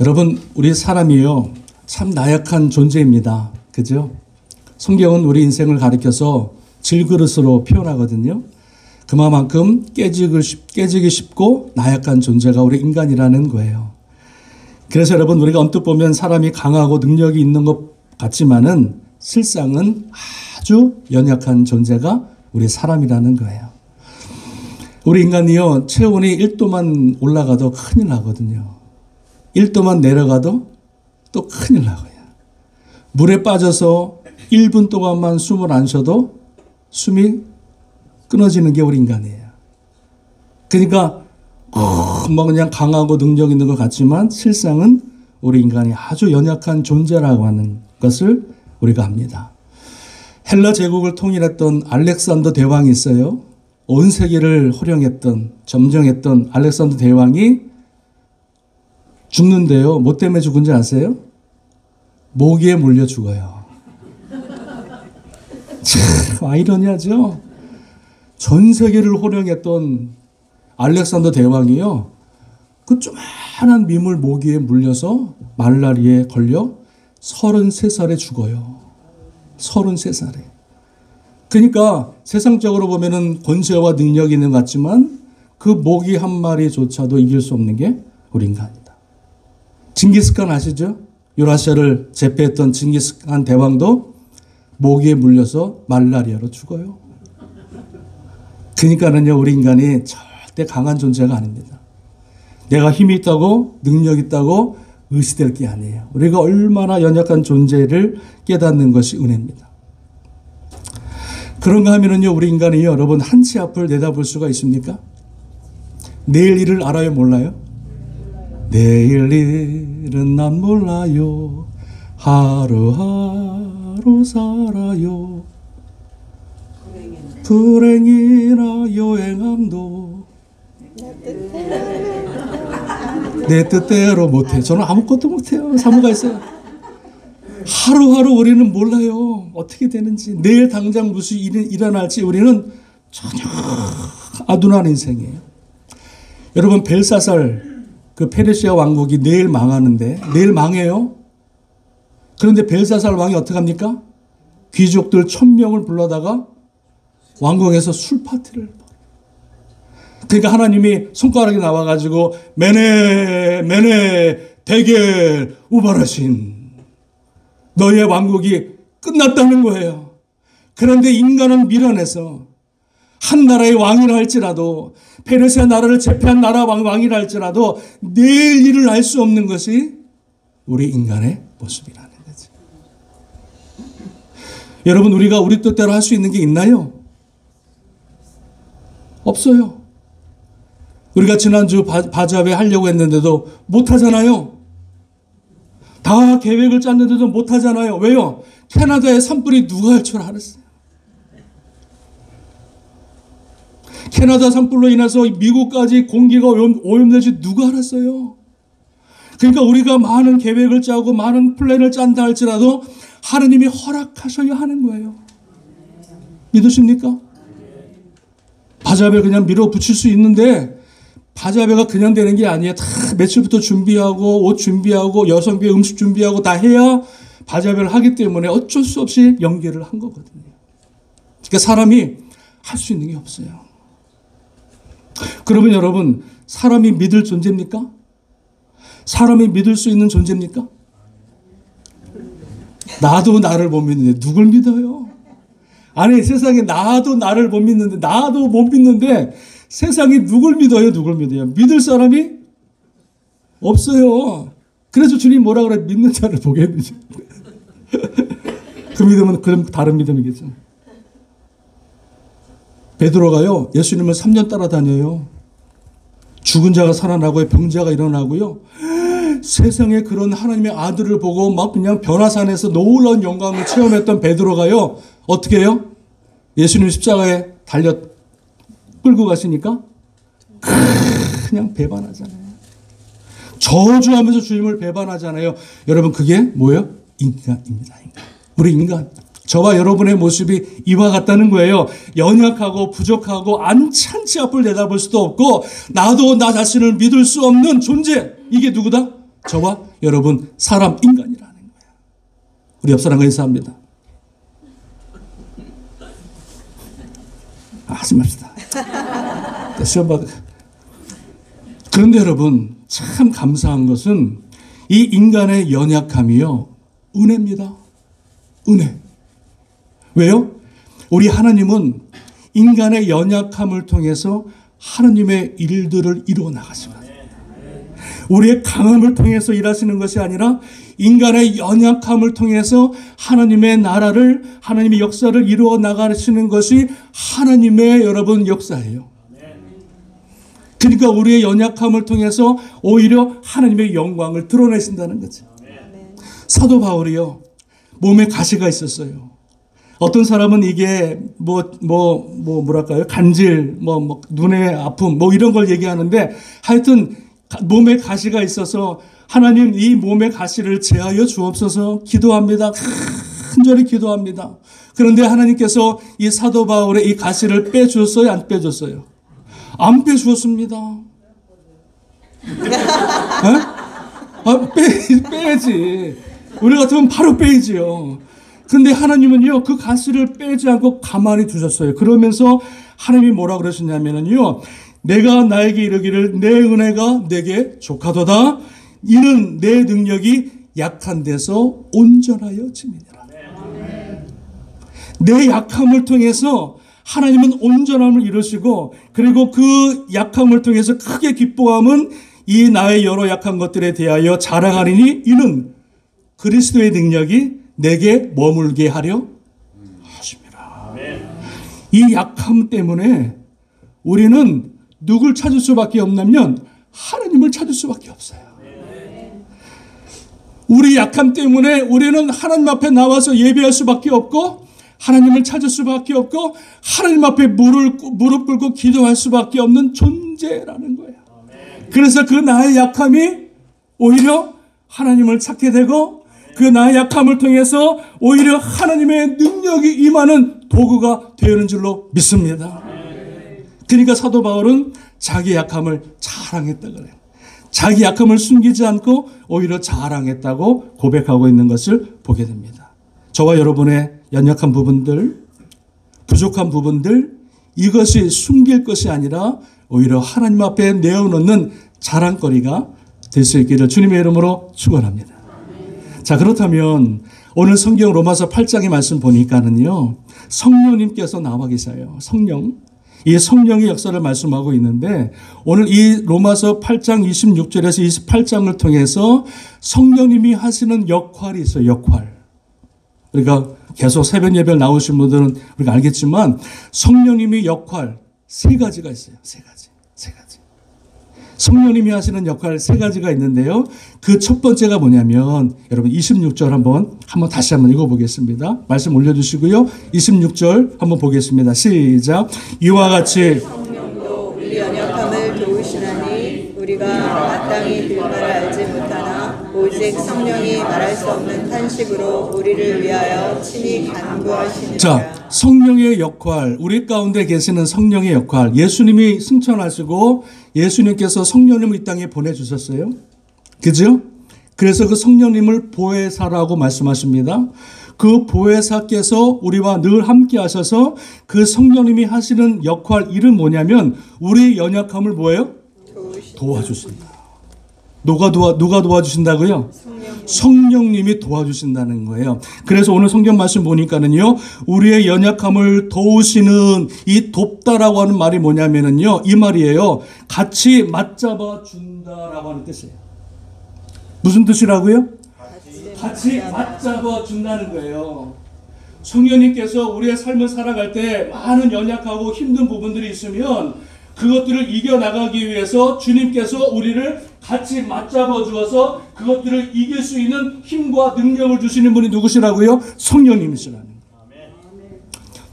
여러분, 우리 사람이요, 참 나약한 존재입니다. 그죠? 성경은 우리 인생을 가리켜서 질그릇으로 표현하거든요. 그만큼 깨지기 쉽고 나약한 존재가 우리 인간이라는 거예요. 그래서 여러분, 우리가 언뜻 보면 사람이 강하고 능력이 있는 것 같지만은 실상은 아주 연약한 존재가 우리 사람이라는 거예요. 우리 인간이요, 체온이 1도만 올라가도 큰일 나거든요. 1도만 내려가도 또 큰일 나고요. 물에 빠져서 1분 동안만 숨을 안 쉬어도 숨이 끊어지는 게 우리 인간이에요. 그러니까 뭐 그냥 강하고 능력 있는 것 같지만 실상은 우리 인간이 아주 연약한 존재라고 하는 것을 우리가 압니다. 헬라 제국을 통일했던 알렉산더 대왕이 있어요. 온 세계를 호령했던, 점령했던 알렉산더 대왕이 죽는데요. 뭐 때문에 죽은지 아세요? 모기에 물려 죽어요. 참 아이러니하죠? 전 세계를 호령했던 알렉산더 대왕이요, 그 조그만한 미물 모기에 물려서 말라리아에 걸려 33살에 죽어요. 33살에. 그러니까 세상적으로 보면은 권세와 능력이 있는 것 같지만 그 모기 한 마리조차도 이길 수 없는 게 우리 인간이다. 징기스칸 아시죠? 유라시아를 제패했던 징기스칸 대왕도 모기에 물려서 말라리아로 죽어요. 그러니까는요, 우리 인간이 절대 강한 존재가 아닙니다. 내가 힘이 있다고, 능력 있다고 의시될 게 아니에요. 우리가 얼마나 연약한 존재를 깨닫는 것이 은혜입니다. 그런가 하면은요, 우리 인간이 여러분 한치 앞을 내다볼 수가 있습니까? 내일 일을 알아요, 몰라요? 내일 일은 난 몰라요. 하루하루 살아요. 불행이나 여행함도 내 뜻대로 못해. 저는 아무것도 못해요. 사모가 있어요. 하루하루 우리는 몰라요. 어떻게 되는지. 내일 당장 무슨 일이 일어날지 우리는 전혀 아둔한 인생이에요. 여러분, 벨사살 그 페르시아 왕국이 내일 망하는데, 내일 망해요. 그런데 벨사살 왕이 어떻게 합니까? 귀족들 1000명을 불러다가 왕궁에서 술 파티를. 그러니까 하나님이 손가락이 나와가지고 메네 메네 대겔 우바라신, 너의 왕국이 끝났다는 거예요. 그런데 인간은 미련해서 한 나라의 왕이라 할지라도, 페르시아 나라를 제패한 나라 왕이라 할지라도 내일 일을 알 수 없는 것이 우리 인간의 모습이라는 거죠. 여러분, 우리가 우리 뜻대로 할 수 있는 게 있나요? 없어요. 우리가 지난주 바자회 하려고 했는데도 못하잖아요. 다 계획을 짰는데도 못하잖아요. 왜요? 캐나다의 산불이 누가 할 줄 알았어요? 캐나다 산불로 인해서 미국까지 공기가 오염될지 누가 알았어요? 그러니까 우리가 많은 계획을 짜고 많은 플랜을 짠다 할지라도 하느님이 허락하셔야 하는 거예요. 믿으십니까? 바자회 그냥 밀어붙일 수 있는데, 바자회가 그냥 되는 게 아니에요. 다 며칠부터 준비하고 옷 준비하고 여성비 음식 준비하고 다 해야 바자회를 하기 때문에 어쩔 수 없이 연계를 한 거거든요. 그러니까 사람이 할 수 있는 게 없어요. 그러면 여러분, 사람이 믿을 존재입니까? 사람이 믿을 수 있는 존재입니까? 나도 나를 못 믿는데 누굴 믿어요? 아니, 세상에 나도 나를 못 믿는데, 나도 못 믿는데 세상에 누굴 믿어요? 누굴 믿어요? 믿을 사람이 없어요. 그래서 주님 뭐라 그래? 믿는 자를 보게 해주죠. 그 믿음은 그럼 다른 믿음이겠죠. 베드로가요, 예수님을 3년 따라다녀요. 죽은 자가 살아나고요, 병자가 일어나고요. 세상에 그런 하나님의 아들을 보고 막 그냥 변화산에서 놀라운 영광을 체험했던 베드로가요, 어떻게 해요? 예수님 십자가에 끌고 가시니까 그냥 배반하잖아요. 저주하면서 주님을 배반하잖아요. 여러분, 그게 뭐예요? 인간입니다. 인간. 우리 인간. 저와 여러분의 모습이 이와 같다는 거예요. 연약하고 부족하고 한치 앞을 내다볼 수도 없고 나도 나 자신을 믿을 수 없는 존재. 이게 누구다? 저와 여러분 사람 인간이라는 거예요. 우리 옆 사람과 인사합니다. 하지 맙시다. 시험 받. 그런데 여러분 참 감사한 것은 이 인간의 연약함이요 은혜입니다. 은혜. 왜요? 우리 하나님은 인간의 연약함을 통해서 하나님의 일들을 이루어 나가십니다. 우리의 강함을 통해서 일하시는 것이 아니라 인간의 연약함을 통해서 하나님의 나라를, 하나님의 역사를 이루어 나가시는 것이 하나님의 여러분 역사예요. 그러니까 우리의 연약함을 통해서 오히려 하나님의 영광을 드러내신다는 거죠. 사도 바울이요 몸에 가시가 있었어요. 어떤 사람은 이게 뭐랄까요? 간질, 눈의 아픔, 이런 걸 얘기하는데 하여튼 몸에 가시가 있어서 하나님 이 몸의 가시를 제하여 주옵소서 기도합니다. 간절히 기도합니다. 그런데 하나님께서 이 사도 바울의 이 가시를 빼주었어요? 안 빼줬어요? 안 빼주었습니다. 빼야지. 우리 같으면 바로 빼야지요. 근데 하나님은요, 그 가시를 빼지 않고 가만히 두셨어요. 그러면서 하나님이 뭐라 그러셨냐면요, 내가 나에게 이르기를 내 은혜가 내게 족하도다. 이는 내 능력이 약한 데서 온전하여 짐이니라. 내 약함을 통해서 하나님은 온전함을 이루시고, 그리고 그 약함을 통해서 크게 기뻐함은 이 나의 여러 약한 것들에 대하여 자랑하리니 이는 그리스도의 능력이 내게 머물게 하려 하십니다. 이 약함 때문에 우리는 누굴 찾을 수밖에 없냐면 하나님을 찾을 수밖에 없어요. 우리 약함 때문에 우리는 하나님 앞에 나와서 예배할 수밖에 없고 하나님을 찾을 수밖에 없고 하나님 앞에 무릎 꿇고 기도할 수밖에 없는 존재라는 거예요. 그래서 그 나의 약함이 오히려 하나님을 찾게 되고 그 나의 약함을 통해서 오히려 하나님의 능력이 임하는 도구가 되는 줄로 믿습니다. 그러니까 사도 바울은 자기 약함을 자랑했다 그래요. 자기 약함을 숨기지 않고 오히려 자랑했다고 고백하고 있는 것을 보게 됩니다. 저와 여러분의 연약한 부분들, 부족한 부분들, 이것이 숨길 것이 아니라 오히려 하나님 앞에 내어놓는 자랑거리가 될 수 있기를 주님의 이름으로 축원합니다. 자, 그렇다면 오늘 성경 로마서 8장의 말씀 보니까는요, 성령님께서 나와 계셔요. 성령. 이 성령의 역사를 말씀하고 있는데 오늘 이 로마서 8장 26절에서 28장을 통해서 성령님이 하시는 역할이 있어요. 역할. 그러니까 계속 새벽 예배를 나오신 분들은 우리가 알겠지만 성령님의 역할 세 가지가 있어요. 세 가지. 성령님이 하시는 역할 세 가지가 있는데요. 그 첫 번째가 뭐냐면 여러분 26절 한번 다시 한번 읽어보겠습니다. 말씀 올려주시고요. 26절 한번 보겠습니다. 시작. 이와 같이 성령도 우리 연약함을 도우시나니 우리가 마땅히 빌바를 알지 못하나 오직 성령이 말할 수 없는 탄식으로 우리를 위하여 친히 간구하시느니라. 자, 성령의 역할, 우리 가운데 계시는 성령의 역할, 예수님이 승천하시고 예수님께서 성령님을 이 땅에 보내주셨어요. 그죠? 그래서 그 성령님을 보혜사라고 말씀하십니다. 그 보혜사께서 우리와 늘 함께 하셔서 그 성령님이 하시는 역할, 일은 뭐냐면 우리의 연약함을 뭐예요? 도와주신다. 누가 도와주신다고요? 성령님이 도와주신다는 거예요. 그래서 오늘 성경 말씀 보니까는요, 우리의 연약함을 도우시는 이 돕다라고 하는 말이 뭐냐면은요, 이 말이에요. 같이 맞잡아 준다라고 하는 뜻이에요. 무슨 뜻이라고요? 같이 맞잡아 준다는 거예요. 성령님께서 우리의 삶을 살아갈 때 많은 연약하고 힘든 부분들이 있으면 그것들을 이겨나가기 위해서 주님께서 우리를 같이 맞잡아 주어서 그것들을 이길 수 있는 힘과 능력을 주시는 분이 누구시라고요? 성령님이시라는 거예요.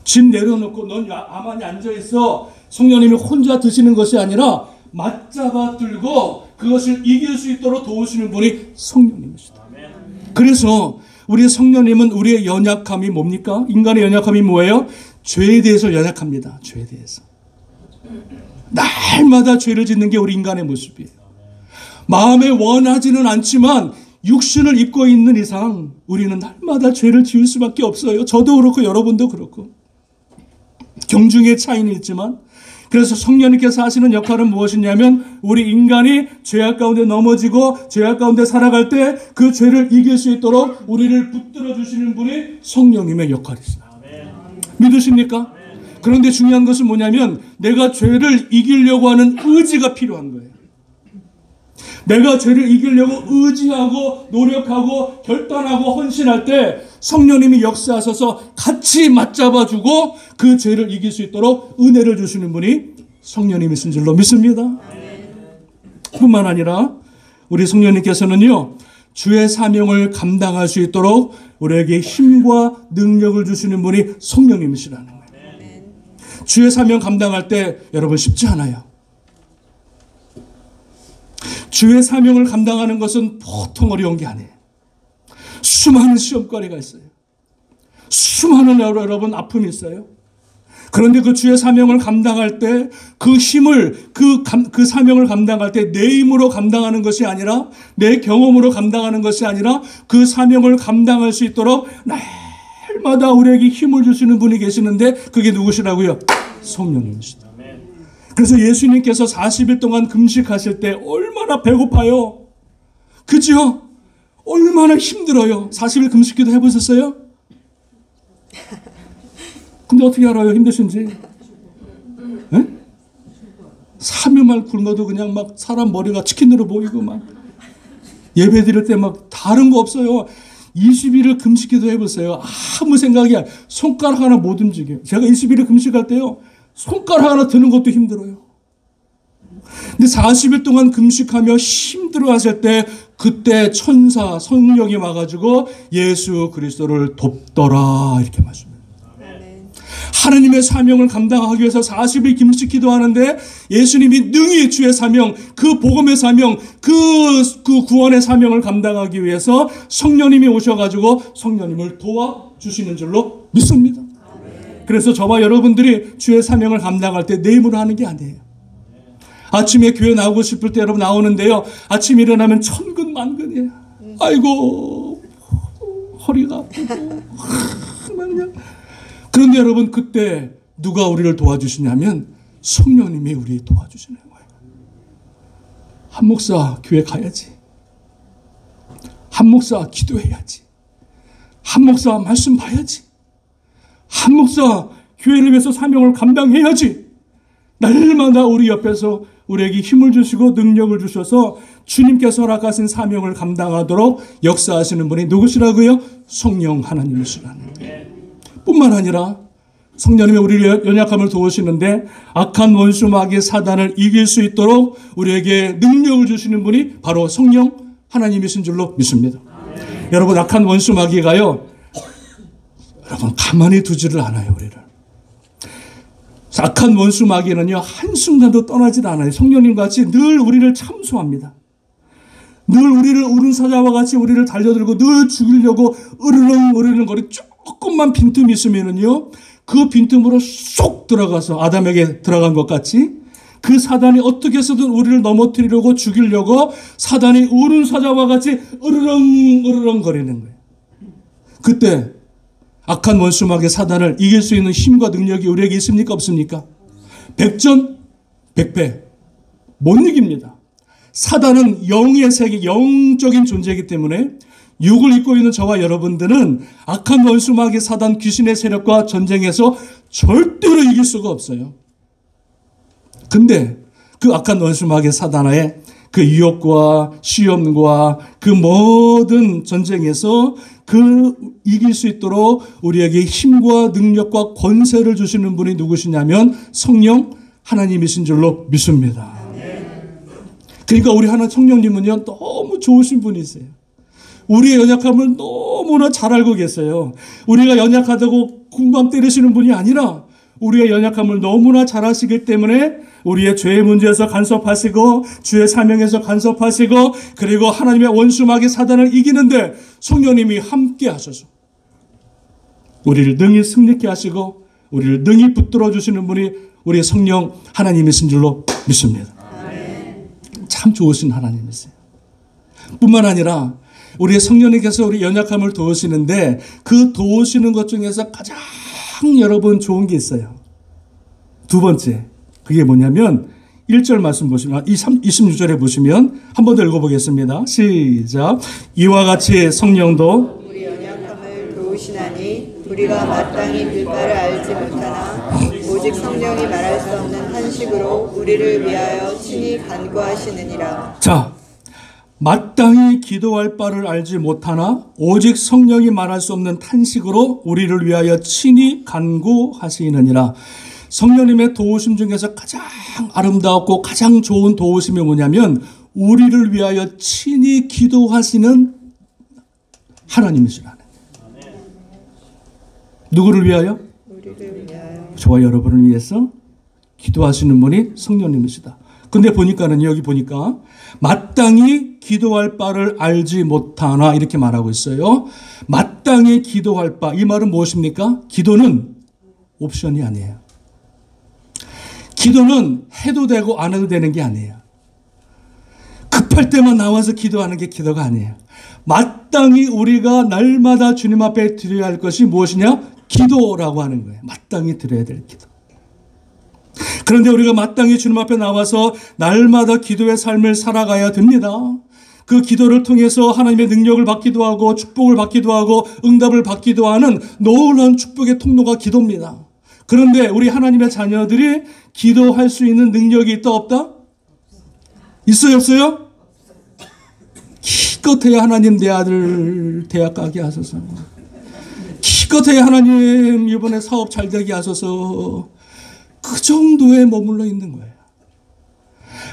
집 내려놓고 넌 가만히 앉아있어. 성령님이 혼자 드시는 것이 아니라 맞잡아 들고 그것을 이길 수 있도록 도우시는 분이 성령님이시다. 그래서 우리 성령님은 우리의 연약함이 뭡니까? 인간의 연약함이 뭐예요? 죄에 대해서 연약합니다. 죄에 대해서. 날마다 죄를 짓는 게 우리 인간의 모습이에요. 마음에 원하지는 않지만 육신을 입고 있는 이상 우리는 날마다 죄를 지을 수밖에 없어요. 저도 그렇고 여러분도 그렇고. 경중의 차이는 있지만, 그래서 성령님께서 하시는 역할은 무엇이냐면 우리 인간이 죄악 가운데 넘어지고 죄악 가운데 살아갈 때 그 죄를 이길 수 있도록 우리를 붙들어 주시는 분이 성령님의 역할이시다. 믿으십니까? 그런데 중요한 것은 뭐냐면 내가 죄를 이기려고 하는 의지가 필요한 거예요. 내가 죄를 이기려고 의지하고 노력하고 결단하고 헌신할 때 성령님이 역사하셔서 같이 맞잡아주고 그 죄를 이길 수 있도록 은혜를 주시는 분이 성령님이신 줄로 믿습니다. 뿐만 아니라 우리 성령님께서는요, 주의 사명을 감당할 수 있도록 우리에게 힘과 능력을 주시는 분이 성령님이시라는 거예요. 주의 사명 감당할 때 여러분 쉽지 않아요. 주의 사명을 감당하는 것은 보통 어려운 게 아니에요. 수많은 시험거리가 있어요. 수많은 여러분 아픔이 있어요. 그런데 그 주의 사명을 감당할 때 그 힘을 그 사명을 감당할 때 내 힘으로 감당하는 것이 아니라 내 경험으로 감당하는 것이 아니라 그 사명을 감당할 수 있도록 날마다 우리에게 힘을 주시는 분이 계시는데 그게 누구시라고요? 성령님이시다. 그래서 예수님께서 40일 동안 금식하실 때 얼마나 배고파요. 그죠? 얼마나 힘들어요. 40일 금식기도 해보셨어요? 근데 어떻게 알아요? 힘드신지? 네? 3일만 굶어도 그냥 막 사람 머리가 치킨으로 보이고 막 예배 드릴 때 막 다른 거 없어요. 20일을 금식기도 해보세요. 아무 생각이 안, 손가락 하나 못 움직여요. 제가 20일을 금식할 때요, 손가락 하나 드는 것도 힘들어요. 근데 40일 동안 금식하며 힘들어 하실 때 그때 천사 성령이 와가지고 예수 그리스도를 돕더라 이렇게 말씀합니다. 하나님의 사명을 감당하기 위해서 40일 금식 기도하는데 예수님이 능히 주의 사명, 그 복음의 사명, 그 구원의 사명을 감당하기 위해서 성령님이 오셔가지고 성령님을 도와주시는 줄로 믿습니다. 그래서 저와 여러분들이 주의 사명을 감당할 때 내 힘으로 하는 게 아니에요. 아침에 교회 나오고 싶을 때 여러분 나오는데요, 아침에 일어나면 천근만근이에요. 아이고 허리가 아프고 그냥. 그런데 여러분 그때 누가 우리를 도와주시냐면 성령님이 우리 도와주시는 거예요. 한 목사 교회 가야지, 한 목사 기도해야지, 한 목사 말씀 봐야지, 한 목사 교회를 위해서 사명을 감당해야지. 날마다 우리 옆에서 우리에게 힘을 주시고 능력을 주셔서 주님께서 허락하신 사명을 감당하도록 역사하시는 분이 누구시라고요? 성령 하나님이시라는 거예요. 뿐만 아니라 성령님이 우리의 연약함을 도우시는데 악한 원수 마귀 사단을 이길 수 있도록 우리에게 능력을 주시는 분이 바로 성령 하나님이신 줄로 믿습니다. 여러분 악한 원수 마귀가요, 여러분 가만히 두지를 않아요. 우리를 악한 원수 마귀는요 한순간도 떠나질 않아요. 성령님 같이 늘 우리를 참소합니다. 늘 우리를 우른사자와 같이 우리를 달려들고 늘 죽이려고 으르렁 거리 조금만 빈틈이 있으면은요 그 빈틈으로 쏙 들어가서 아담에게 들어간 것 같이 그 사단이 어떻게 해서든 우리를 넘어뜨리려고 죽이려고 사단이 우른사자와 같이 으르렁 거리는 거예요. 그때 악한 원수마귀 사단을 이길 수 있는 힘과 능력이 우리에게 있습니까? 없습니까? 백전백패 못 이깁니다. 사단은 영의 세계, 영적인 존재이기 때문에 육을 입고 있는 저와 여러분들은 악한 원수마귀 사단 귀신의 세력과 전쟁에서 절대로 이길 수가 없어요. 근데 그 악한 원수마귀 사단의 그 유혹과 시험과 그 모든 전쟁에서 그 이길 수 있도록 우리에게 힘과 능력과 권세를 주시는 분이 누구시냐면 성령 하나님이신 줄로 믿습니다. 그러니까 우리 하나님 성령님은요 너무 좋으신 분이세요. 우리의 연약함을 너무나 잘 알고 계세요. 우리가 연약하다고 궁밤 때리시는 분이 아니라 우리의 연약함을 너무나 잘 아시기 때문에 우리의 죄의 문제에서 간섭하시고 주의 사명에서 간섭하시고 그리고 하나님의 원수마귀 사단을 이기는데 성령님이 함께 하셔서 우리를 능히 승리케 하시고 우리를 능히 붙들어 주시는 분이 우리의 성령 하나님이신 줄로 믿습니다. 참 좋으신 하나님이세요. 뿐만 아니라 우리 성령님께서 우리 연약함을 도우시는데 그 도우시는 것 중에서 가장 여러분 좋은 게 있어요. 두 번째, 그게 뭐냐면 1절 말씀 보시면 26절에 보시면 한 번 더 읽어보겠습니다. 시작. 이와 같이 성령도 우리 연약함을 도우시나니 우리가 마땅히 그 바를 알지 못하나 오직 성령이 말할 수 없는 탄식으로 우리를 위하여 친히 간구하시느니라. 자, 마땅히 기도할 바를 알지 못하나 오직 성령이 말할 수 없는 탄식으로 우리를 위하여 친히 간구하시느니라. 성령님의 도우심 중에서 가장 아름다웠고 가장 좋은 도우심이 뭐냐면 우리를 위하여 친히 기도하시는 하나님이시라는. 누구를 위하여? 우리를 위하여. 저와 여러분을 위해서 기도하시는 분이 성령님이시다. 근데 보니까는 여기 보니까 마땅히 기도할 바를 알지 못하나 이렇게 말하고 있어요. 마땅히 기도할 바. 이 말은 무엇입니까? 기도는 옵션이 아니에요. 기도는 해도 되고 안 해도 되는 게 아니에요. 급할 때만 나와서 기도하는 게 기도가 아니에요. 마땅히 우리가 날마다 주님 앞에 드려야 할 것이 무엇이냐? 기도라고 하는 거예요. 마땅히 드려야 될 기도. 그런데 우리가 마땅히 주님 앞에 나와서 날마다 기도의 삶을 살아가야 됩니다. 그 기도를 통해서 하나님의 능력을 받기도 하고 축복을 받기도 하고 응답을 받기도 하는 놀라운 축복의 통로가 기도입니다. 그런데 우리 하나님의 자녀들이 기도할 수 있는 능력이 있다 없다? 있어요 없어요? 기껏해야 하나님 내 아들 대학 가게 하소서. 기껏해야 하나님 이번에 사업 잘 되게 하소서. 그 정도에 머물러 있는 거예요.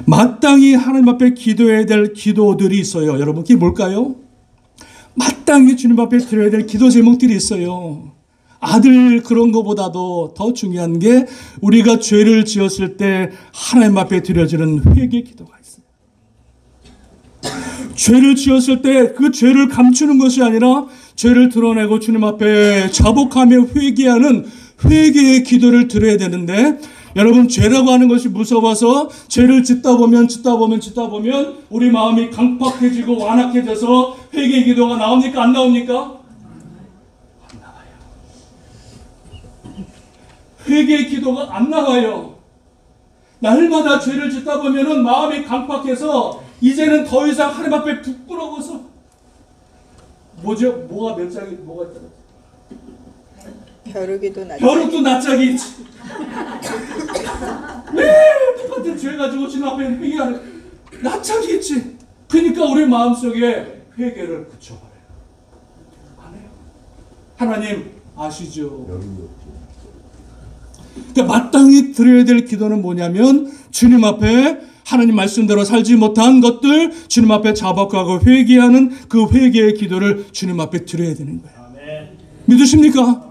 마땅히 하나님 앞에 기도해야 될 기도들이 있어요. 여러분 그게 뭘까요? 마땅히 주님 앞에 드려야 될 기도 제목들이 있어요. 아들 그런 것보다도 더 중요한 게 우리가 죄를 지었을 때 하나님 앞에 드려지는 회개 기도가 있어요. 죄를 지었을 때 그 죄를 감추는 것이 아니라 죄를 드러내고 주님 앞에 자복하며 회개하는 회개의 기도를 드려야 되는데 여러분 죄라고 하는 것이 무서워서 죄를 짓다 보면 우리 마음이 강팍해지고 완악해져서 회개의 기도가 나옵니까? 안 나옵니까? 안 나와요. 회개의 기도가 안 나와요. 날마다 죄를 짓다 보면 마음이 강팍해서 이제는 더 이상 하나님 앞에 부끄러워서 뭐죠? 뭐가 몇 장이 뭐가 있더라? 벼룩이도 낫. 벼룩도 낯짝이 있지. 왜 똑같은 죄 가지고 주님 앞에 회개하는 낯짝이 있지. 그러니까 우리 마음속에 회개를 붙여버려요. 안 해요. 하나님 아시죠? 그러니까 마땅히 드려야 될 기도는 뭐냐면 주님 앞에 하나님 말씀대로 살지 못한 것들 주님 앞에 자복하고 회개하는 그 회개의 기도를 주님 앞에 드려야 되는 거예요. 믿으십니까?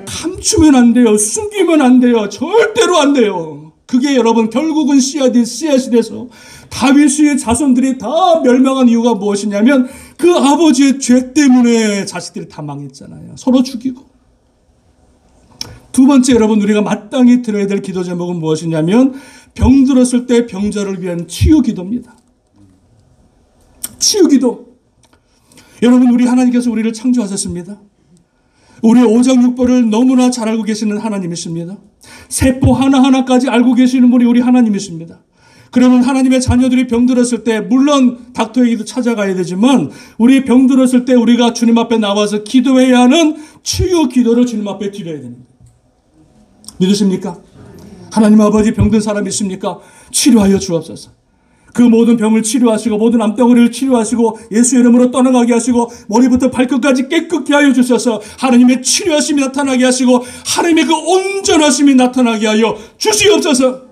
감추면 안 돼요. 숨기면 안 돼요. 절대로 안 돼요. 그게 여러분 결국은 씨앗이 돼서 다윗의 자손들이 다 멸망한 이유가 무엇이냐면 그 아버지의 죄 때문에 자식들이 다 망했잖아요. 서로 죽이고. 두 번째 여러분 우리가 마땅히 드려야 될 기도 제목은 무엇이냐면 병들었을 때 병자를 위한 치유 기도입니다. 치유 기도. 여러분 우리 하나님께서 우리를 창조하셨습니다. 우리의 오장육부를 너무나 잘 알고 계시는 하나님이십니다. 세포 하나하나까지 알고 계시는 분이 우리 하나님이십니다. 그러면 하나님의 자녀들이 병들었을 때 물론 닥터에게도 찾아가야 되지만 우리 병들었을 때 우리가 주님 앞에 나와서 기도해야 하는 치유 기도를 주님 앞에 드려야 됩니다. 믿으십니까? 하나님 아버지 병든 사람 있습니까? 치료하여 주옵소서. 그 모든 병을 치료하시고 모든 암덩어리를 치료하시고 예수 이름으로 떠나가게 하시고 머리부터 발끝까지 깨끗게 하여 주셔서 하나님의 치료하심이 나타나게 하시고 하나님의 그 온전하심이 나타나게 하여 주시옵소서.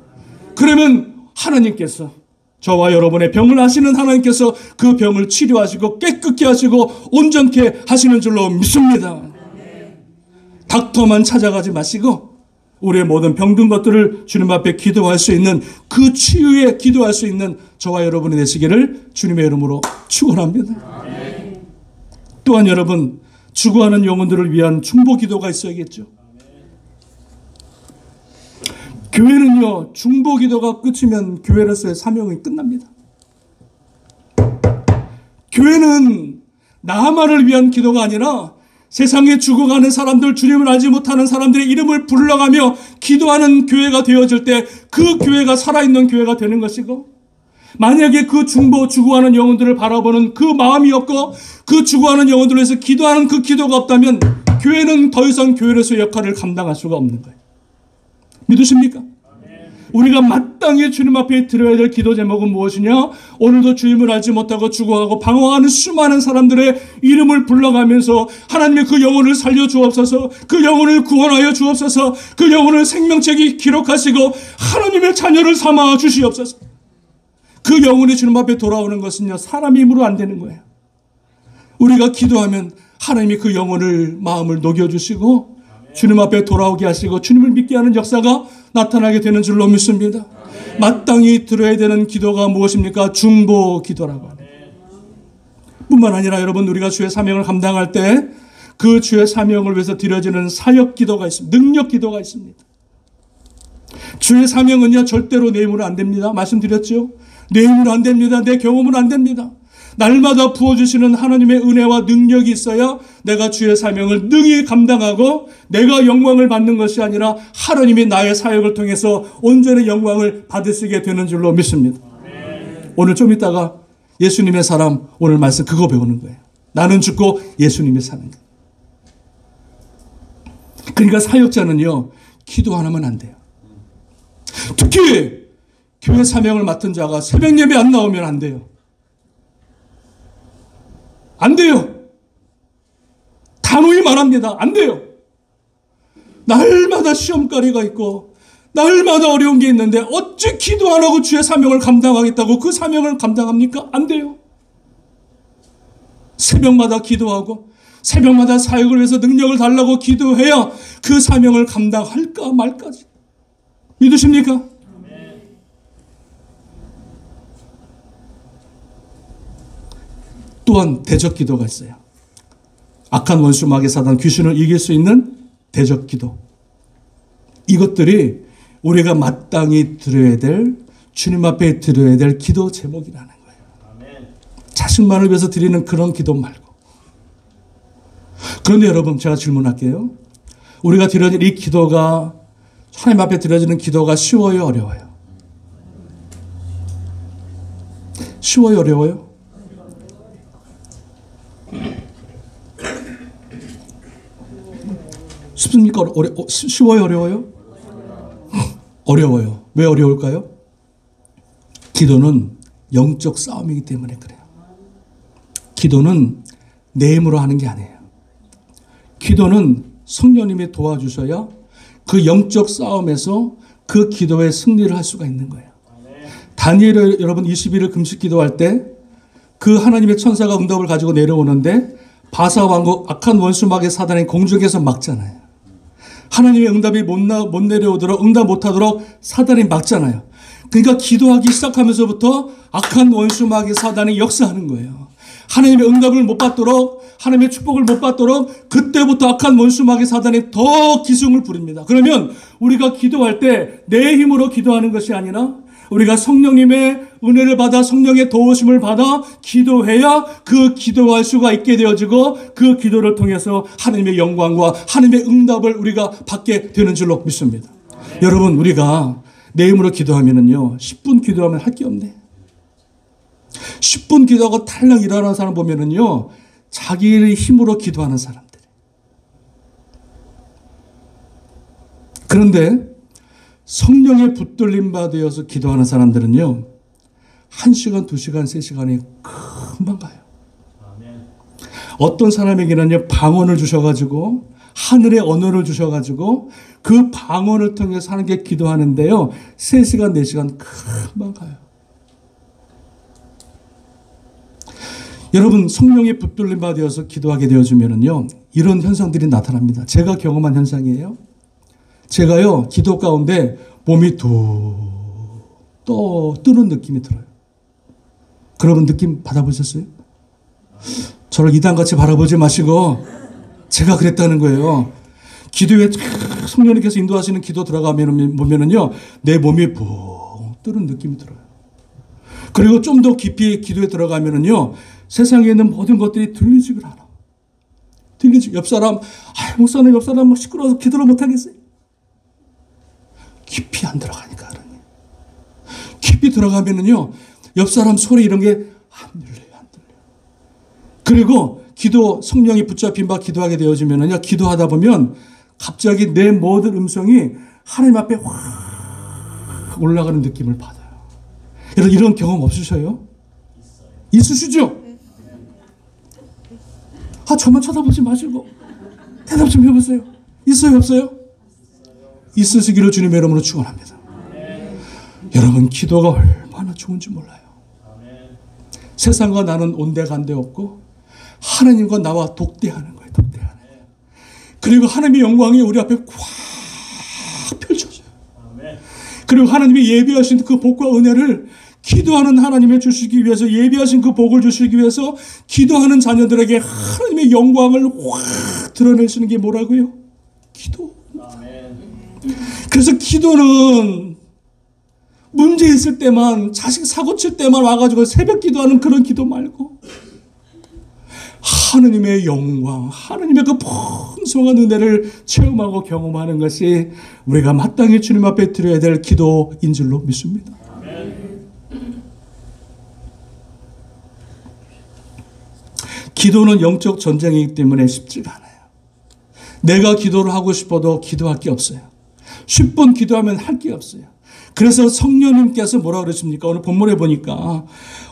그러면 하나님께서 저와 여러분의 병을 아시는 하나님께서 그 병을 치료하시고 깨끗게 하시고 온전케 하시는 줄로 믿습니다. 닥터만 찾아가지 마시고 우리의 모든 병든 것들을 주님 앞에 기도할 수 있는 그 치유에 기도할 수 있는 저와 여러분이 되시기를 주님의 이름으로 축원합니다. 또한 여러분 죽어가는 영혼들을 위한 중보 기도가 있어야겠죠. 교회는요 중보 기도가 끝이면 교회로서의 사명이 끝납니다. 교회는 나만을 위한 기도가 아니라 세상에 죽어가는 사람들, 주님을 알지 못하는 사람들의 이름을 불러가며 기도하는 교회가 되어질 때 그 교회가 살아있는 교회가 되는 것이고, 만약에 그 죽어가는 영혼들을 바라보는 그 마음이 없고 그 죽어가는 영혼들을 위해서 기도하는 그 기도가 없다면 교회는 더 이상 교회로서의 역할을 감당할 수가 없는 거예요. 믿으십니까? 우리가 마땅히 주님 앞에 드려야 될 기도 제목은 무엇이냐? 오늘도 주님을 알지 못하고 죽어가고 방황하는 수많은 사람들의 이름을 불러가면서 하나님의 그 영혼을 살려주옵소서, 그 영혼을 구원하여 주옵소서, 그 영혼을 생명책에 기록하시고 하나님의 자녀를 삼아 주시옵소서. 그 영혼이 주님 앞에 돌아오는 것은요, 사람의 힘으로 안 되는 거예요. 우리가 기도하면 하나님이 그 영혼을, 마음을 녹여주시고 주님 앞에 돌아오게 하시고 주님을 믿게 하는 역사가 나타나게 되는 줄로 믿습니다. 마땅히 들어야 되는 기도가 무엇입니까? 중보 기도라고 합니다. 뿐만 아니라 여러분, 우리가 주의 사명을 감당할 때 그 주의 사명을 위해서 드려지는 사역 기도가 있습니다. 능력 기도가 있습니다. 주의 사명은요, 절대로 내 힘으로 안 됩니다. 말씀드렸죠? 내 힘으로 안 됩니다. 내 경험으로 안 됩니다. 날마다 부어주시는 하나님의 은혜와 능력이 있어야 내가 주의 사명을 능히 감당하고 내가 영광을 받는 것이 아니라 하나님이 나의 사역을 통해서 온전히 영광을 받으시게 되는 줄로 믿습니다. 오늘 좀 이따가 예수님의 사람, 오늘 말씀 그거 배우는 거예요. 나는 죽고 예수님이 사는 거예요. 그러니까 사역자는요, 기도 안 하면 안 돼요. 특히 교회 사명을 맡은 자가 새벽 예배 안 나오면 안 돼요. 안 돼요. 단호히 말합니다. 안 돼요. 날마다 시험거리가 있고 날마다 어려운 게 있는데 어찌 기도 안 하고 주의 사명을 감당하겠다고 그 사명을 감당합니까? 안 돼요. 새벽마다 기도하고 새벽마다 사역을 위해서 능력을 달라고 기도해야 그 사명을 감당할까 말까지. 믿으십니까? 또한 대적 기도가 있어요. 악한 원수, 마귀, 사단, 귀신을 이길 수 있는 대적 기도. 이것들이 우리가 마땅히 드려야 될, 주님 앞에 드려야 될 기도 제목이라는 거예요. 자식만을 위해서 드리는 그런 기도 말고. 그런데 여러분, 제가 질문할게요. 우리가 드려질 이 기도가, 하나님 앞에 드려지는 기도가 쉬워요, 어려워요? 쉬워요, 어려워요? 쉽습니까? 쉬워요, 어려워요? 어려워요. 왜 어려울까요? 기도는 영적 싸움이기 때문에 그래요. 기도는 내 힘으로 하는 게 아니에요. 기도는 성령님이 도와주셔야 그 영적 싸움에서 그 기도의 승리를 할 수가 있는 거예요. 다니엘 여러분 20일을 금식 기도할 때 그 하나님의 천사가 응답을 가지고 내려오는데 바사 왕국 악한 원수 마귀 사단이 공중에서 막잖아요. 하나님의 응답이 못 내려오도록, 응답 못하도록 사단이 막잖아요. 그러니까 기도하기 시작하면서부터 악한 원수 마귀 사단이 역사하는 거예요. 하나님의 응답을 못 받도록, 하나님의 축복을 못 받도록 그때부터 악한 원수 마귀 사단이 더 기승을 부립니다. 그러면 우리가 기도할 때 내 힘으로 기도하는 것이 아니라 우리가 성령님의 은혜를 받아 성령의 도우심을 받아 기도해야 그 기도할 수가 있게 되어지고 그 기도를 통해서 하나님의 영광과 하나님의 응답을 우리가 받게 되는 줄로 믿습니다. 여러분, 우리가 내 힘으로 기도하면은요, 10분 기도하면 할 게 없네. 10분 기도하고 탈락 일어나는 사람 보면은요, 자기의 힘으로 기도하는 사람들. 그런데 성령의 붙들림 받아서 기도하는 사람들은요, 1시간, 2시간, 3시간이 금방 가요. 어떤 사람에게는요, 방언을 주셔가지고, 하늘의 언어를 주셔가지고, 그 방언을 통해서 하는 게 기도하는데요, 3시간, 4시간 금방 가요. 여러분, 성령의 붙들림 받아서 기도하게 되어지면은요, 이런 현상들이 나타납니다. 제가 경험한 현상이에요. 제가요, 기도 가운데 몸이 또 뜨는 느낌이 들어요. 그러면 느낌 받아보셨어요? 저를 이단같이 바라보지 마시고 제가 그랬다는 거예요. 기도에 성령님께서 인도하시는 기도 들어가면 보면은요, 내 몸이 푹 뜨는 느낌이 들어요. 그리고 좀 더 깊이 기도에 들어가면은요, 세상에 있는 모든 것들이 들리지를 않아. 옆 사람, 목사님 옆 사람 시끄러워서 기도를 못하겠어요. 깊이 안 들어가니까 그러니. 깊이 들어가면은요, 옆 사람 소리 이런 게 안 들려요. 그리고 성령이 붙잡힌 바 기도하게 되어지면은요, 기도하다 보면 갑자기 내 모든 음성이 하나님 앞에 확 올라가는 느낌을 받아요. 여러분, 이런 경험 없으셔요? 있으시죠? 저만 쳐다보지 마시고 대답 좀 해보세요. 있어요, 없어요? 있으시기를 주님의 이름으로 축원합니다. 여러분, 기도가 얼마나 좋은지 몰라요. 세상과 나는 온데간데 없고 하나님과 나와 독대하는 거예요. 독대하는 거예요. 그리고 하나님의 영광이 우리 앞에 꽉 펼쳐져요. 그리고 하나님이 예비하신 그 복과 은혜를 기도하는 하나님을 주시기 위해서, 예비하신 그 복을 주시기 위해서 기도하는 자녀들에게 하나님의 영광을 확 드러내시는 게 뭐라고요? 기도. 그래서 기도는 문제 있을 때만, 자식 사고 칠 때만 와가지고 새벽 기도하는 그런 기도 말고, 하나님의 영광, 하나님의 그 풍성한 은혜를 체험하고 경험하는 것이 우리가 마땅히 주님 앞에 드려야 될 기도인 줄로 믿습니다. 기도는 영적 전쟁이기 때문에 쉽지가 않아요. 내가 기도를 하고 싶어도 기도할 게 없어요. 10분 기도하면 할 게 없어요. 그래서 성령님께서 뭐라 그러십니까? 오늘 본문에 보니까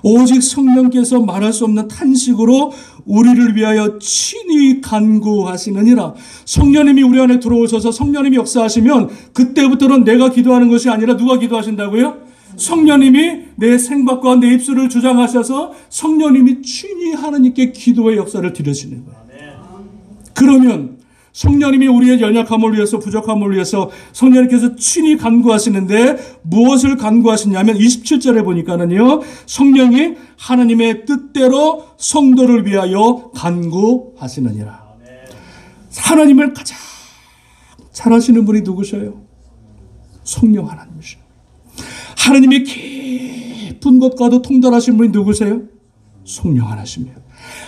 오직 성령께서 말할 수 없는 탄식으로 우리를 위하여 친히 간구하시느니라. 성령님이 우리 안에 들어오셔서 성령님이 역사하시면 그때부터는 내가 기도하는 것이 아니라 누가 기도하신다고요? 성령님이 내 생각과 내 입술을 주장하셔서 성령님이 친히 하나님께 기도의 역사를 드려지는 거예요. 그러면 성령님이 우리의 연약함을 위해서, 부족함을 위해서 성령님께서 친히 간구하시는데 무엇을 간구하시냐면 27절에 보니까는요, 성령이 하나님의 뜻대로 성도를 위하여 간구하시느니라. 하나님을 가장 잘 아시는 분이 누구셔요? 성령 하나님이셔요. 하나님의 깊은 것과도 통달하신 분이 누구세요? 성령 하나님이에요.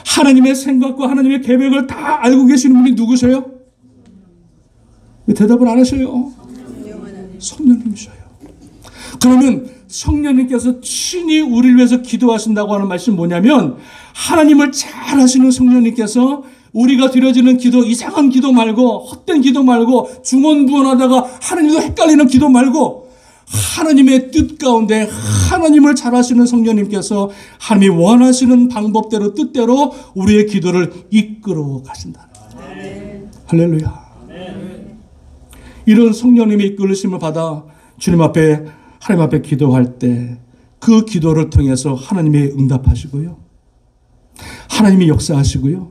하나님의 생각과 하나님의 계획을 다 알고 계시는 분이 누구세요? 왜 대답을 안 하셔요? 성령님이셔요. 그러면 성령님께서 친히 우리를 위해서 기도하신다고 하는 말씀이 뭐냐면, 하나님을 잘 아시는 성령님께서 우리가 드려지는 기도, 이상한 기도 말고, 헛된 기도 말고, 중언부언하다가 하나님도 헷갈리는 기도 말고, 하나님의 뜻 가운데 하나님을 잘 아시는 성령님께서 하나님이 원하시는 방법대로, 뜻대로 우리의 기도를 이끌어 가신다. 할렐루야. 이런 성령님의 이끌으심을 받아 주님 앞에, 하나님 앞에 기도할 때 그 기도를 통해서 하나님이 응답하시고요, 하나님이 역사하시고요,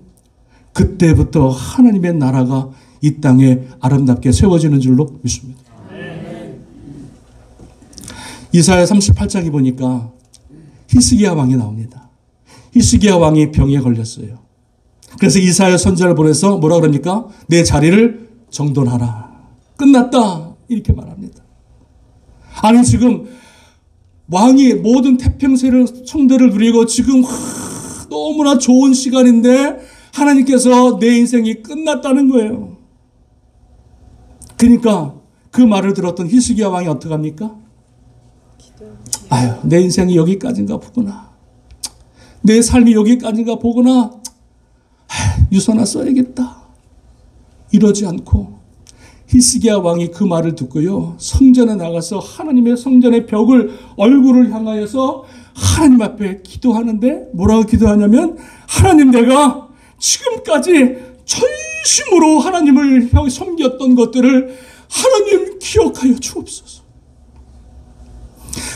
그때부터 하나님의 나라가 이 땅에 아름답게 세워지는 줄로 믿습니다. 이사야 38장에 보니까 히스기야 왕이 나옵니다. 히스기야 왕이 병에 걸렸어요. 그래서 이사야 선지자를 보내서 뭐라 그럽니까? 내 자리를 정돈하라. 끝났다. 이렇게 말합니다. 아니, 지금 왕이 모든 태평세를, 성대를 누리고 지금 너무나 좋은 시간인데 하나님께서 내 인생이 끝났다는 거예요. 그러니까 그 말을 들었던 히스기야 왕이 어떻게 합니까? 내 인생이 여기까지인가 보구나. 내 삶이 여기까지인가 보구나. 유서나 써야겠다. 이러지 않고 히스기야 왕이 그 말을 듣고요, 성전에 나가서 하나님의 성전의 벽을, 얼굴을 향하여서 하나님 앞에 기도하는데 뭐라고 기도하냐면, 하나님, 내가 지금까지 전심으로 하나님을 섬겼던 것들을 하나님 기억하여 주옵소서.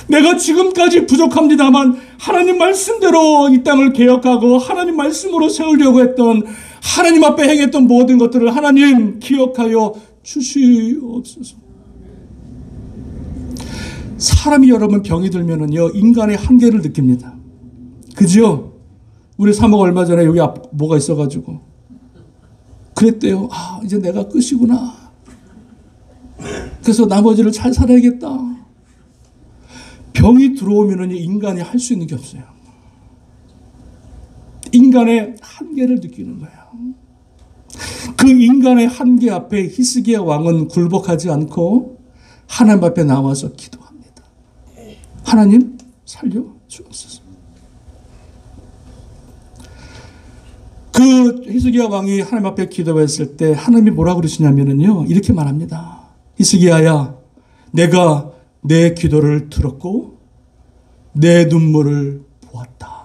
내가 지금까지 부족합니다만 하나님 말씀대로 이 땅을 개혁하고 하나님 말씀으로 세우려고 했던, 하나님 앞에 행했던 모든 것들을 하나님 기억하여 주시옵소서. 사람이 여러분 병이 들면은요, 인간의 한계를 느낍니다. 그죠? 우리 사모가 얼마 전에 여기 뭐가 있어가지고 그랬대요. 이제 내가 끝이구나. 그래서 나머지를 잘 살아야겠다. 병이 들어오면 인간이 할 수 있는 게 없어요. 인간의 한계를 느끼는 거예요. 그 인간의 한계 앞에 히스기야 왕은 굴복하지 않고 하나님 앞에 나와서 기도합니다. 하나님 살려 주옵소서. 그 히스기야 왕이 하나님 앞에 기도했을 때 하나님이 뭐라고 그러시냐면요, 이렇게 말합니다. 히스기야야, 내가 내 기도를 들었고 내 눈물을 보았다.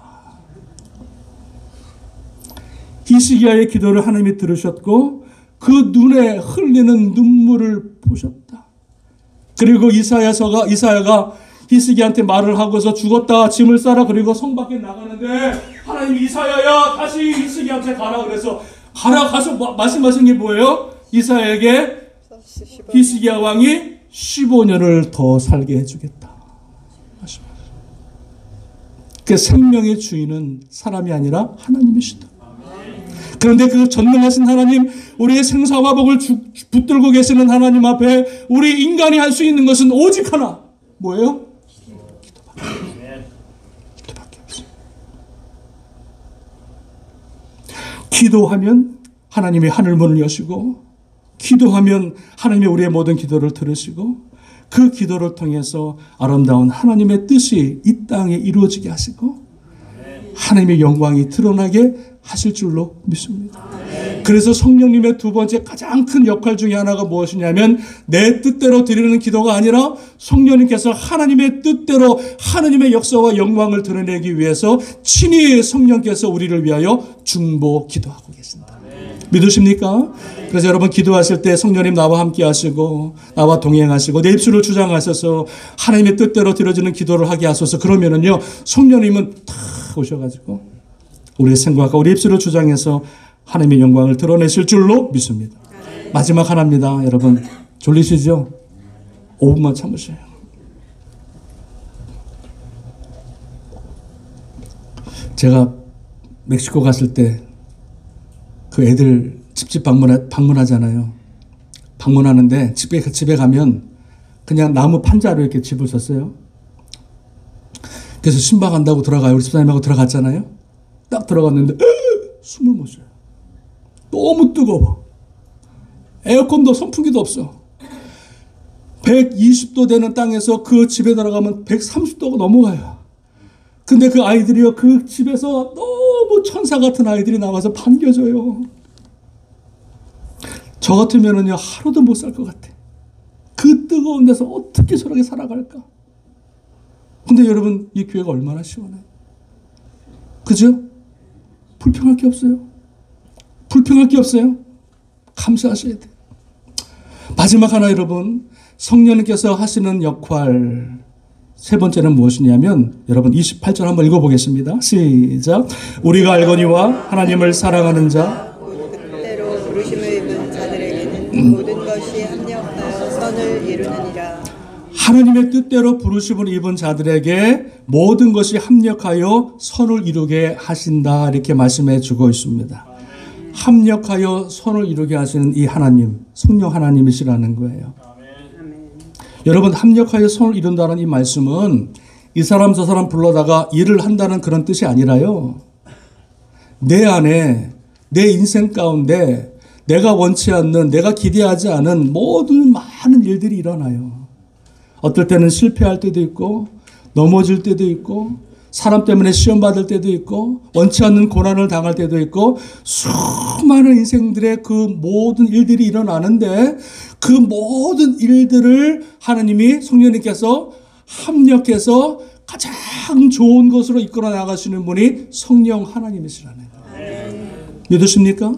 히스기야의 기도를 하나님이 들으셨고 그 눈에 흘리는 눈물을 보셨다. 그리고 이사야가 히스기야한테 말을 하고서 죽었다, 짐을 싸라, 그리고 성 밖에 나가는데 하나님 이사야야 다시 히스기야한테 가라 그래서 가서 말씀하신 게 뭐예요? 이사야에게 히스기야 왕이 15년을 더 살게 해주겠다. 그 생명의 주인은 사람이 아니라 하나님이시다. 그런데 그 전능하신 하나님, 우리의 생사와 복을 붙들고 계시는 하나님 앞에 우리 인간이 할 수 있는 것은 오직 하나. 뭐예요? 기도밖에 없어요. 기도하면 하나님이 하늘문을 여시고, 기도하면 하나님이 우리의 모든 기도를 들으시고, 그 기도를 통해서 아름다운 하나님의 뜻이 이 땅에 이루어지게 하시고 하나님의 영광이 드러나게 하실 줄로 믿습니다. 그래서 성령님의 두 번째 가장 큰 역할 중에 하나가 무엇이냐면, 내 뜻대로 드리는 기도가 아니라 성령님께서 하나님의 뜻대로 하나님의 역사와 영광을 드러내기 위해서 친히 성령께서 우리를 위하여 중보 기도하고 계신다. 믿으십니까? 그래서 여러분 기도하실 때 성령님 나와 함께 하시고 나와 동행하시고 내 입술을 주장하셔서 하나님의 뜻대로 드려지는 기도를 하게 하소서. 그러면은요, 성령님은 탁 오셔가지고 우리의 생각과 우리 입술을 주장해서 하나님의 영광을 드러내실 줄로 믿습니다. 마지막 하나입니다. 여러분 졸리시죠? 5분만 참으세요. 제가 멕시코 갔을 때 그 애들 집집 방문하잖아요. 방문하는데 집에 가면 그냥 나무 판자로 이렇게 집을 졌어요. 그래서 신방한다고 들어가요. 우리 집사님하고 들어갔잖아요. 딱 들어갔는데 숨을 못 쉬어요. 너무 뜨거워. 에어컨도 선풍기도 없어. 120도 되는 땅에서 그 집에 들어가면 130도가 넘어가요. 근데 그 아이들이요, 그 집에서 너무 천사 같은 아이들이 나와서 반겨줘요. 저 같으면은요, 하루도 못 살 것 같아. 그 뜨거운 데서 어떻게 저렇게 살아갈까? 근데 여러분, 이 교회가 얼마나 시원해요. 그죠? 불평할 게 없어요. 불평할 게 없어요. 감사하셔야 돼요. 마지막 하나, 여러분, 성령님께서 하시는 역할 세 번째는 무엇이냐면, 여러분 28절 한번 읽어보겠습니다. 시작. 우리가 알거니와 하나님을 사랑하는 자 뜻대로 부르심을 입은 자들에게는 모든 것이 합력하여 선을 이루느니라. 하나님의 뜻대로 부르심을 입은 자들에게 모든 것이 합력하여 선을 이루게 하신다, 이렇게 말씀해 주고 있습니다. 합력하여 선을 이루게 하시는 이 하나님, 성령 하나님이시라는 거예요. 여러분, 합력하여 선을 이룬다는 이 말씀은 이 사람 저 사람 불러다가 일을 한다는 그런 뜻이 아니라요, 내 안에, 내 인생 가운데 내가 원치 않는, 내가 기대하지 않은 모든 많은 일들이 일어나요. 어떨 때는 실패할 때도 있고, 넘어질 때도 있고, 사람 때문에 시험 받을 때도 있고, 원치 않는 고난을 당할 때도 있고, 수많은 인생들의 그 모든 일들이 일어나는데, 그 모든 일들을 하나님이, 성령님께서 합력해서 가장 좋은 것으로 이끌어 나가시는 분이 성령 하나님이시라는 거예요. 믿으십니까?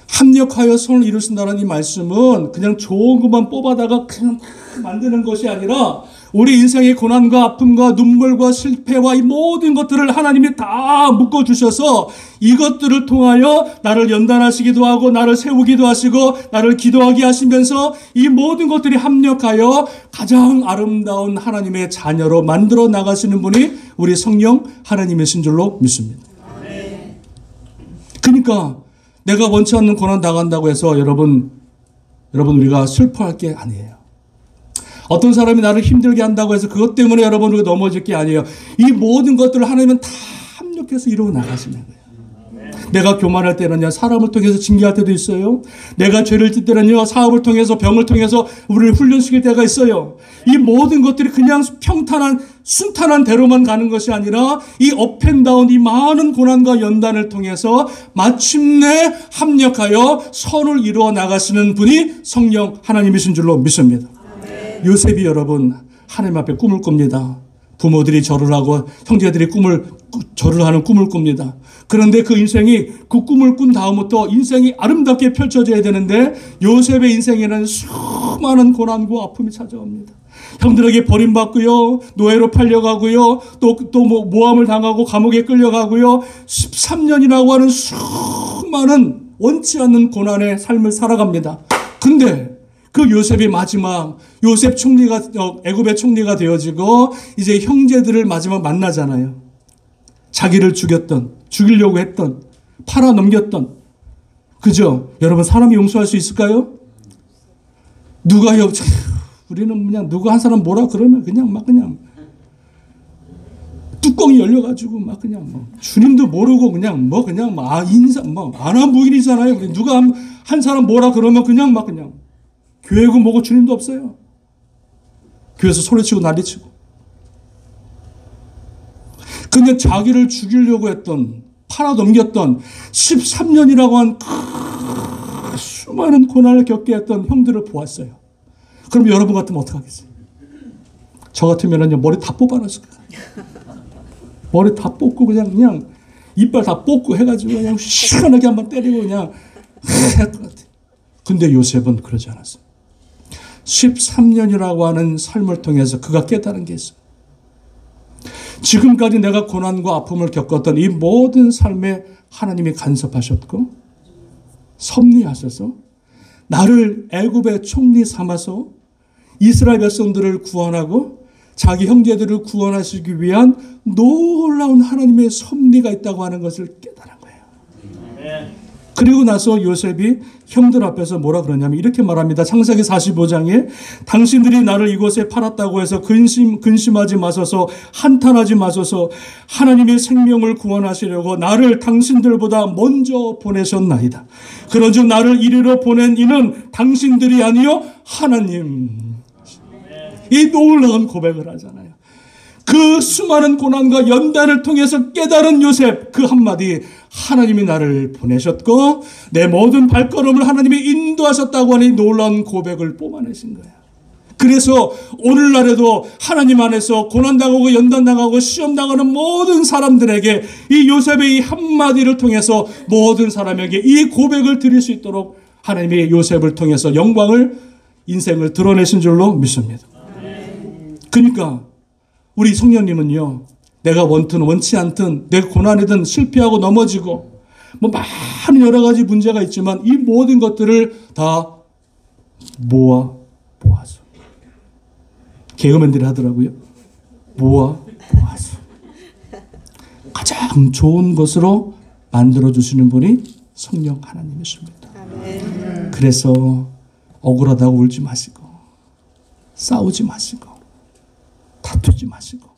합력하여 선을 이루신다는 이 말씀은 그냥 좋은 것만 뽑아다가 그냥 만드는 것이 아니라, 우리 인생의 고난과 아픔과 눈물과 실패와 이 모든 것들을 하나님이 다 묶어주셔서 이것들을 통하여 나를 연단하시기도 하고 나를 세우기도 하시고 나를 기도하게 하시면서 이 모든 것들이 합력하여 가장 아름다운 하나님의 자녀로 만들어 나가시는 분이 우리 성령 하나님이신 줄로 믿습니다. 그러니까 내가 원치 않는 고난 당한다고 해서 여러분 우리가 슬퍼할 게 아니에요. 어떤 사람이 나를 힘들게 한다고 해서 그것 때문에 여러분 우리가 넘어질 게 아니에요. 이 모든 것들을 하나님은 다 합력해서 이루어 나가시는 거예요. 내가 교만할 때는요, 사람을 통해서 징계할 때도 있어요. 내가 죄를 짓 때는요, 사업을 통해서, 병을 통해서 우리를 훈련시킬 때가 있어요. 이 모든 것들이 그냥 평탄한 순탄한 대로만 가는 것이 아니라 이 업앤다운, 이 많은 고난과 연단을 통해서 마침내 합력하여 선을 이루어 나가시는 분이 성령 하나님이신 줄로 믿습니다. 요셉이 여러분 하나님 앞에 꿈을 꿉니다. 부모들이 절을 하고 형제들이 절을 하는 꿈을 꿉니다. 그런데 그 인생이 그 꿈을 꾼 다음부터 인생이 아름답게 펼쳐져야 되는데 요셉의 인생에는 수많은 고난과 아픔이 찾아옵니다. 형들에게 버림받고요, 노예로 팔려가고요, 또 모함을 당하고 감옥에 끌려가고요, 13년이라고 하는 수많은 원치 않는 고난의 삶을 살아갑니다. 근데 그 요셉이 마지막 요셉 총리가 애굽의 총리가 되어지고 이제 형제들을 마지막 만나잖아요. 자기를 죽이려고 했던, 팔아 넘겼던, 그죠? 여러분 사람이 용서할 수 있을까요? 우리는 그냥 누가 한 사람 뭐라 그러면 그냥 뚜껑이 열려가지고 막 그냥 주님도 모르고 안한부인이잖아요. 누가 한 사람 뭐라 그러면 그냥 교회고 뭐고 주님도 없어요. 교회에서 소리치고 난리치고. 근데 자기를 죽이려고 했던, 팔아넘겼던 13년이라고 한 수많은 고난을 겪게 했던 형들을 보았어요. 그럼 여러분 같으면 어떡하겠어요? 저 같으면 머리 다 뽑아놨을 거예요. 머리 다 뽑고 그냥 이빨 다 뽑고 해가지고 그냥 시원하게 한번 때리고 그냥 할 것 같아요. 근데 요셉은 그러지 않았어요. 13년이라고 하는 삶을 통해서 그가 깨달은 게 있어요. 지금까지 내가 고난과 아픔을 겪었던 이 모든 삶에 하나님이 간섭하셨고 섭리하셔서 나를 애굽의 총리 삼아서 이스라엘 백성들을 구원하고 자기 형제들을 구원하시기 위한 놀라운 하나님의 섭리가 있다고 하는 것을 깨달은 거예요. 그리고 나서 요셉이 형들 앞에서 뭐라 그러냐면 이렇게 말합니다. 창세기 45장에 당신들이 나를 이곳에 팔았다고 해서 근심하지 마소서, 한탄하지 마소서. 하나님의 생명을 구원하시려고 나를 당신들보다 먼저 보내셨나이다. 그런즉 나를 이리로 보낸 이는 당신들이 아니요 하나님. 이 놀라운 고백을 하잖아요. 그 수많은 고난과 연단을 통해서 깨달은 요셉, 그 한마디, 하나님이 나를 보내셨고 내 모든 발걸음을 하나님이 인도하셨다고 하는 놀라운 고백을 뿜어내신 거예요. 그래서 오늘날에도 하나님 안에서 고난당하고 연단당하고 시험당하는 모든 사람들에게 이 요셉의 이 한마디를 통해서 모든 사람에게 이 고백을 드릴 수 있도록 하나님이 요셉을 통해서 인생을 드러내신 줄로 믿습니다. 그러니까 우리 성령님은요, 내가 원치 않든 내 고난이든 실패하고 넘어지고 많은 여러 가지 문제가 있지만 이 모든 것들을 다 모아서 개그맨들이 하더라고요. 모아서 가장 좋은 것으로 만들어주시는 분이 성령 하나님이십니다. 그래서 억울하다고 울지 마시고 싸우지 마시고 다투지 마시고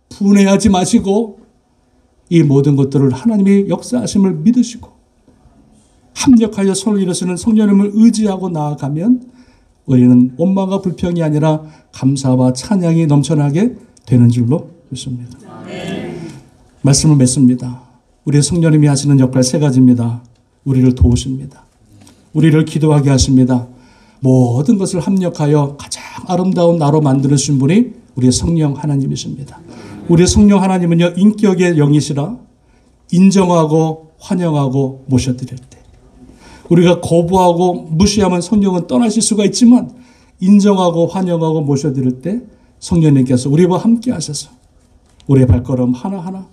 분해하지 마시고 이 모든 것들을 하나님의 역사하심을 믿으시고 합력하여 선을 이루시는 성령님을 의지하고 나아가면 우리는 원망과 불평이 아니라 감사와 찬양이 넘쳐나게 되는 줄로 믿습니다. 말씀을 맺습니다. 우리 성령님이 하시는 역할 세 가지입니다. 우리를 도우십니다. 우리를 기도하게 하십니다. 모든 것을 합력하여 가장 아름다운 나로 만드신 분이 우리의 성령 하나님이십니다. 우리의 성령 하나님은요, 인격의 영이시라 인정하고 환영하고 모셔드릴 때 우리가 거부하고 무시하면 성령은 떠나실 수가 있지만 인정하고 환영하고 모셔드릴 때 성령님께서 우리와 함께 하셔서 우리의 발걸음 하나하나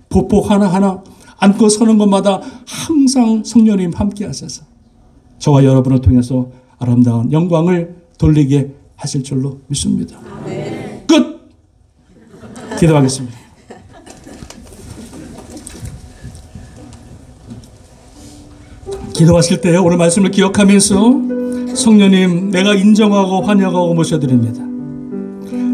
보폭 하나하나 앉고 서는 것마다 항상 성령님 함께 하셔서 저와 여러분을 통해서 아름다운 영광을 돌리게 하실 줄로 믿습니다. 끝! 기도하겠습니다. 기도하실 때 오늘 말씀을 기억하면서 성령님, 내가 인정하고 환영하고 모셔드립니다.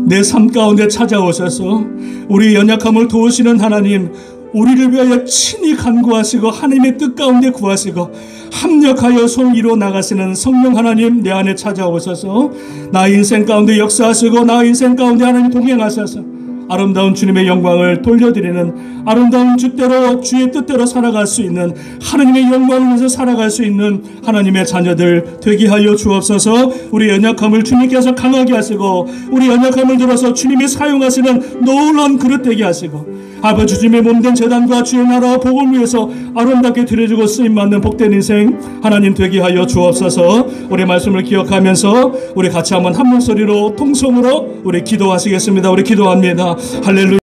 내 삶 가운데 찾아오셔서 우리 연약함을 도우시는 하나님, 우리를 위하여 친히 간구하시고 하나님의 뜻 가운데 구하시고 합력하여 손 이루어 나가시는 성령 하나님, 내 안에 찾아오셔서 나 인생 가운데 역사하시고 나 인생 가운데 하나님 동행하셔서 아름다운 주님의 영광을 돌려드리는, 아름다운 주대로 주의 뜻대로 살아갈 수 있는, 하나님의 영광을 위해서 살아갈 수 있는 하나님의 자녀들 되게 하여 주옵소서. 우리 연약함을 주님께서 강하게 하시고 우리 연약함을 들어서 주님이 사용하시는 놀라운 그릇 되게 하시고 아버지 주님의 몸된 제단과 주의 나라와 복음을 위해서 아름답게 드려주고 쓰임받는 복된 인생 하나님 되게 하여 주옵소서. 우리 말씀을 기억하면서 우리 같이 한번 한 목소리로 통성으로 우리 기도하시겠습니다. 우리 기도합니다. 할렐루야.